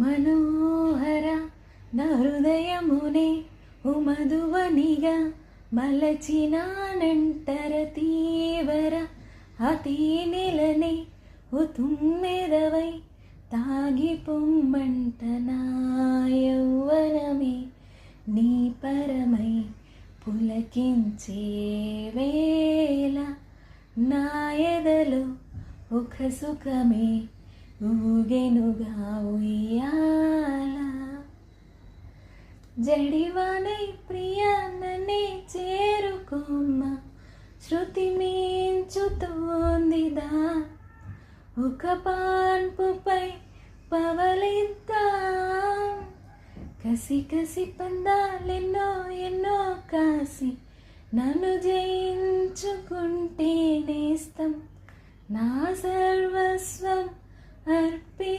మనోహర నా హృదయమునే ఉమధువనిగా మలచినానంటర తీవర అతీ నెలనే ఓ తుమ్మెదవై తాగి పొమ్మంట నా యౌవనమే నీ పరమై పులకించే వేళ నా ఎదలో ఒక సుఖమే ఊగెనుగా ఉయ్యాల జడివానై ప్రియా నన్నే చేరుకోమ్మ శృతి మించుతోందిదా ఒక పాన్పుపై పవలిద్దాం కసి కసి పందాలెన్నో ఎన్నో కాసి నన్ను జయించుకుంటే నేస్తం నా సర్వస్వం అర్పిస్తా.